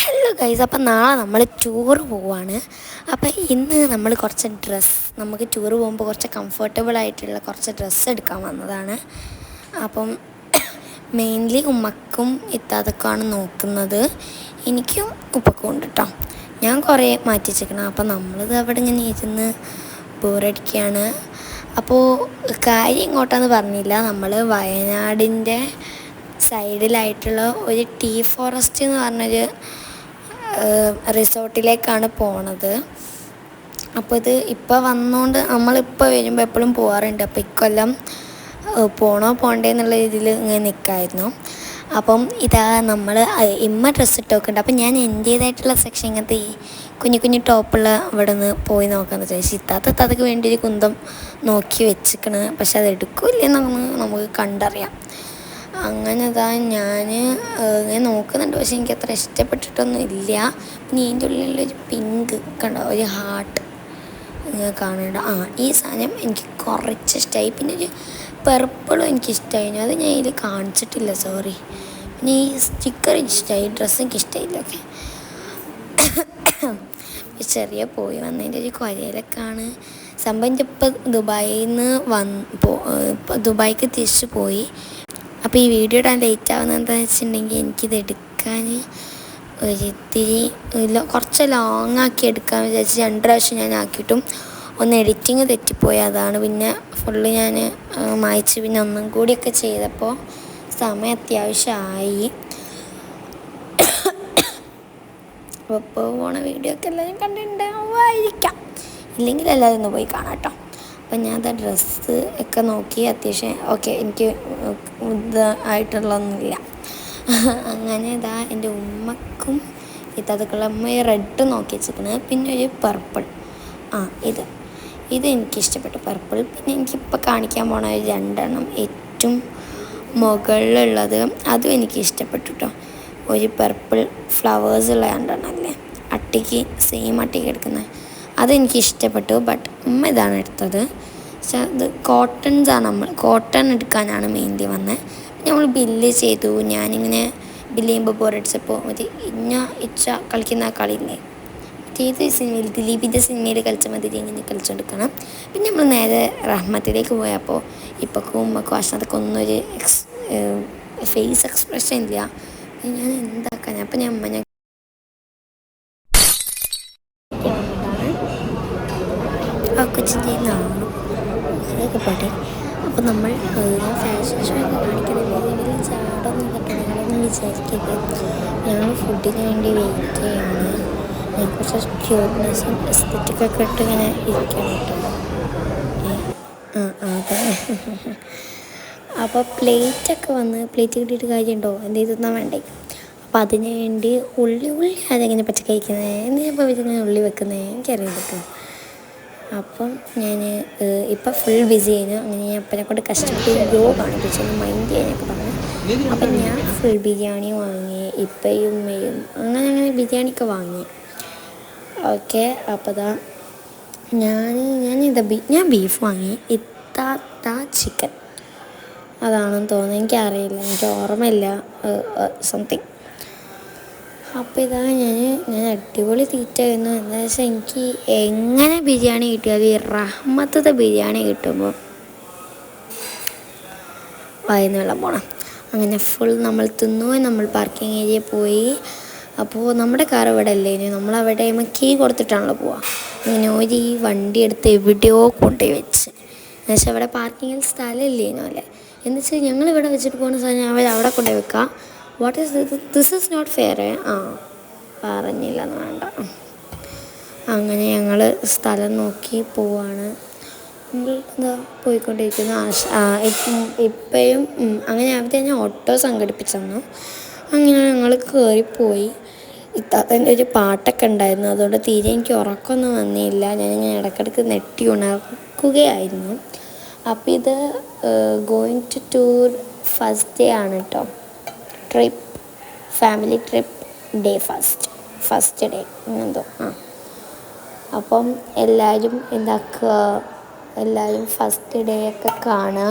Hello guys, അപ്പം നാളെ നമ്മൾ ടൂർ പോവാണ്. അപ്പം ഇന്ന് നമ്മൾ കുറച്ച് നമുക്ക് ടൂർ പോകുമ്പോൾ കുറച്ച് കംഫർട്ടബിൾ ആയിട്ടുള്ള കുറച്ച് ഡ്രസ്സ് എടുക്കാൻ വന്നതാണ്. അപ്പം മെയിൻലി ഉമ്മക്കും ഇത്താതൊക്കെയാണ് നോക്കുന്നത്. എനിക്കും ഉപ്പക്കും ഉണ്ട് കേട്ടോ. ഞാൻ കുറേ മാറ്റി വെച്ചേക്കണം. അപ്പം നമ്മളിത് അവിടെ ഇങ്ങനെ ഇരുന്ന് ബോറടിക്കുകയാണ്. അപ്പോൾ കാര്യം ഇങ്ങോട്ടാന്ന് പറഞ്ഞില്ല, നമ്മൾ വയനാടിൻ്റെ സൈഡിലായിട്ടുള്ള ഒരു ടീ ഫോറസ്റ്റ് എന്ന് പറഞ്ഞൊരു റിസോർട്ടിലേക്കാണ് പോണത്. അപ്പോൾ ഇത് ഇപ്പോൾ വന്നുകൊണ്ട് നമ്മളിപ്പോൾ വരുമ്പോൾ എപ്പോഴും പോകാറുണ്ട്. അപ്പോൾ ഇക്കൊല്ലം പോണോ പോണ്ടേ എന്നുള്ള രീതിയിൽ ഇങ്ങനെ നിൽക്കായിരുന്നു. അപ്പം ഇതാ നമ്മൾ ഇമ്മ ഡ്രസ്സ് ഇട്ട് നോക്കുന്നുണ്ട്. അപ്പം ഞാൻ എൻ്റേതായിട്ടുള്ള സെക്ഷൻ ഇങ്ങനത്തെ ഈ കുഞ്ഞു കുഞ്ഞു ടോപ്പുള്ള ഇവിടെ നിന്ന് പോയി നോക്കാമെന്ന് വിചാരിച്ചു. ഇത്താത്തക്ക് വേണ്ടി ഒരു കുന്തം നോക്കി വെച്ചിക്കണ്. പക്ഷെ അത് എടുക്കില്ലെന്ന് നമുക്ക് കണ്ടറിയാം. അങ്ങനെ ഇതാ ഞാൻ ഇങ്ങനെ നോക്കുന്നുണ്ട്. പക്ഷെ എനിക്ക് അത്ര ഇഷ്ടപ്പെട്ടിട്ടൊന്നും ഇല്ല. പിന്നെ ഇതിൻ്റെ ഉള്ളിലൊരു പിങ്ക് കണ്ടോ, ഒരു ഹാർട്ട് ഇങ്ങനെ കാണുന്നുണ്ട്. ഈ സാധനം എനിക്ക് കുറച്ച് ഇഷ്ടമായി. പിന്നെ ഒരു പർപ്പിളും എനിക്കിഷ്ടമായിരുന്നു. അത് ഞാൻ ഇതിൽ കാണിച്ചിട്ടില്ല, സോറി. പിന്നെ ഈ സ്റ്റിക്കർ ഇഷ്ടമായി, ഡ്രസ്സ് എനിക്ക് ഇഷ്ടമായില്ല. ഓക്കെ, ചെറിയ പോയി വന്നതിൻ്റെ ഒരു കൊരയിലൊക്കെയാണ് സംഭവം. ഇപ്പം ദുബായിൽ നിന്ന് ദുബായിക്ക് തിരിച്ചു പോയി. അപ്പോൾ ഈ വീഡിയോ ഇടാൻ ലേറ്റ് ആവുന്നത് എന്താണെന്ന് വെച്ചിട്ടുണ്ടെങ്കിൽ എനിക്കിത് എടുക്കാൻ ഒരിത്തിരി കുറച്ച് ലോങ് ആക്കി എടുക്കാമെന്ന് വിചാരിച്ച് 2 പ്രാവശ്യം ഞാൻ ആക്കിയിട്ടും ഒന്ന് എഡിറ്റിങ് തെറ്റിപ്പോയി. അതാണ് പിന്നെ ഫുള്ള് ഞാൻ മായ്ച്ച് പിന്നെ ഒന്നും കൂടിയൊക്കെ ചെയ്തപ്പോൾ സമയം അത്യാവശ്യമായി. അപ്പോൾ പോണ വീഡിയോ ഒക്കെ എല്ലാവരും കണ്ടിട്ടുണ്ടാവുമായിരിക്കാം. ഇല്ലെങ്കിൽ എല്ലാവരും ഒന്ന് പോയി കാണാം കേട്ടോ. അപ്പം ഞാൻ അത് ഡ്രസ്സ് ഒക്കെ നോക്കി അത്യാവശ്യം ഓക്കെ, എനിക്ക് ഇതായിട്ടുള്ളതൊന്നുമില്ല. അങ്ങനെ ഇതാ എൻ്റെ ഉമ്മക്കും ഇത്തതുക്കുള്ള ഉമ്മ റെഡ് നോക്കി വെച്ചിരിക്കുന്നത്. പിന്നെ ഒരു പർപ്പിൾ, ഇത് എനിക്കിഷ്ടപ്പെട്ടു പർപ്പിൾ. പിന്നെ എനിക്കിപ്പോൾ കാണിക്കാൻ പോണ ഒരു 2 എണ്ണം ഏറ്റവും മുകളിലുള്ളത് അതും എനിക്ക് ഇഷ്ടപ്പെട്ടു കേട്ടോ. ഒരു പർപ്പിൾ ഫ്ലവേഴ്സുള്ള 2 എണ്ണം അല്ലേ, അട്ടിക്ക് സെയിം അട്ടിക്ക് എടുക്കുന്നത്, അതെനിക്ക് ഇഷ്ടപ്പെട്ടു. ബട്ട് ഉമ്മ ഇതാണ് എടുത്തത്. പക്ഷെ അത് കോട്ടൺ എടുക്കാനാണ് മെയിൻലി വന്നത്. നമ്മൾ ബില്ല് ചെയ്തു. ഞാനിങ്ങനെ ബില്ല് ചെയ്യുമ്പോൾ ബോറടിച്ചപ്പോൾ മറ്റേ ഇച്ച കളിക്കുന്ന ആ കളിയില്ലേ, ഏത് സിനിമയിൽ ദിലീപിൻ്റെ സിനിമയിൽ കളിച്ച മതി ഇങ്ങനെ കളിച്ചുകൊടുക്കണം. പിന്നെ നമ്മൾ നേരെ റഹ്മത്തിലേക്ക് പോയപ്പോൾ ഇപ്പൊക്കും ഉമ്മക്കും അശ്വത്തൊക്കെ ഒന്നൊരു ഫേസ് എക്സ്പ്രഷൻ ഇല്ല. ഞാൻ എന്താക്കാൻ, അപ്പം ഞാൻ അമ്മ കൊച്ചിൻ്റെ നാളും അതൊക്കെ പോട്ടെ. അപ്പോൾ നമ്മൾ ഫാഷൻ ഷോ ഒക്കെ കാണിക്കുന്നുണ്ടെങ്കിൽ ചാടൊന്നും പറ്റണമെന്ന് വിചാരിക്കരുത്. ഞങ്ങൾ ഫുഡിന് വേണ്ടി വെയിറ്റ് ചെയ്യാണ്. ഞാൻ കുറച്ച് ക്യൂട്ട്നെസ്സും എസ്തെറ്റിക്കൊക്കെ ഇട്ട് ഇങ്ങനെ ഇരിക്കണം കേട്ടോ. അതെ. അപ്പോൾ പ്ലേറ്റ് കിട്ടിയിട്ട് കാര്യമുണ്ടോ, എന്ത് ചെയ്തെന്നാൽ വേണ്ടേ. അപ്പം അതിന് വേണ്ടി ഉള്ളി അതെങ്ങനെ പച്ച കഴിക്കുന്നത്, എന്തിനിപ്പോൾ ഇതിങ്ങനെ ഉള്ളി വെക്കുന്നത് എനിക്കറിയാം കേട്ടോ. അപ്പം ഞാൻ ഇപ്പം ഫുൾ ബിസി ആയിരുന്നു. അങ്ങനെ ഞാൻ അപ്പനെ കൊണ്ട് കഷ്ടപ്പെട്ട് കാണിപ്പിച്ചു, മൈൻഡ് ചെയ്യാനൊക്കെ പറഞ്ഞു. അപ്പം ഞാൻ ഫുൾ ബിരിയാണി വാങ്ങി, ഇപ്പയും ഉമ്മയും അങ്ങനെ ബിരിയാണിയൊക്കെ വാങ്ങി. ഓക്കെ, അപ്പോൾ ഞാൻ ബീഫ് വാങ്ങി, ഇത്താത്ത ചിക്കൻ അതാണെന്ന് തോന്നുന്നു, എനിക്കറിയില്ല, എനിക്ക് ഓർമ്മയില്ല, സംതിങ്. അപ്പോൾ ഇതാ ഞാൻ അടിപൊളി തീറ്റായിരുന്നു. എന്താ വെച്ചാൽ എനിക്ക് എങ്ങനെ ബിരിയാണി കിട്ടിയാലും ഈ റഹ്മത്തത്തെ ബിരിയാണി കിട്ടുമ്പോൾ വായിന്ന് പോണം. അങ്ങനെ ഫുൾ നമ്മൾ തിന്നു. നമ്മൾ പാർക്കിംഗ് ഏരിയ പോയി. അപ്പോൾ നമ്മുടെ കാർ ഇവിടെ അല്ലേനു, നമ്മളവിടെ കീ കൊടുത്തിട്ടാണല്ലോ പോവുക. അങ്ങനെ ഒരു വണ്ടി എടുത്ത് എവിടെയോ കൊണ്ടുപോയി വെച്ച്. എന്നുവെച്ചാൽ അവിടെ പാർക്കിങ്ങിൽ സ്ഥലമില്ലേനോ അല്ലേ, എന്ന് വെച്ചാൽ ഞങ്ങളിവിടെ വെച്ചിട്ട് പോകുന്ന സാധനം അവിടെ കൊണ്ടുപോയി വെക്കാം. What is this is not fair. പറഞ്ഞില്ലെന്ന് വേണ്ട. അങ്ങനെ ഞങ്ങൾ സ്ഥലം നോക്കി പോവാണ്. പോയിക്കൊണ്ടിരിക്കുന്നു. ഇപ്പോഴും അങ്ങനെ അവിടെ ഞാൻ ഓട്ടോ സംഘടിപ്പിച്ചു തന്നു. അങ്ങനെ ഞങ്ങൾ കയറിപ്പോയി. ഇത്താത്തൻ്റെ ഒരു പാട്ടൊക്കെ ഉണ്ടായിരുന്നു, അതുകൊണ്ട് തീരെ എനിക്ക് ഉറക്കമൊന്നും വന്നില്ല. ഞാനിങ്ങനെ ഇടയ്ക്കിടയ്ക്ക് നെട്ടി ഉണർക്കുകയായിരുന്നു. അപ്പോൾ ഇത് going to tour first day ആണ് കേട്ടോ. Family trip day first day എന്തോ. അപ്പം എല്ലാവരും എല്ലാവരും ഫസ്റ്റ് ഡേ ഒക്കെ കാണുക.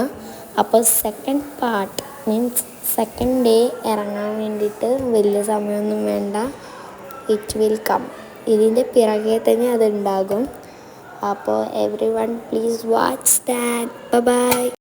അപ്പോൾ second part means second day ഇറങ്ങാൻ വേണ്ടിയിട്ട് വലിയ സമയമൊന്നും വേണ്ട. It will come. ഇതിൻ്റെ പിറകെ തന്നെ അതുണ്ടാകും. അപ്പോൾ everyone please watch that. By.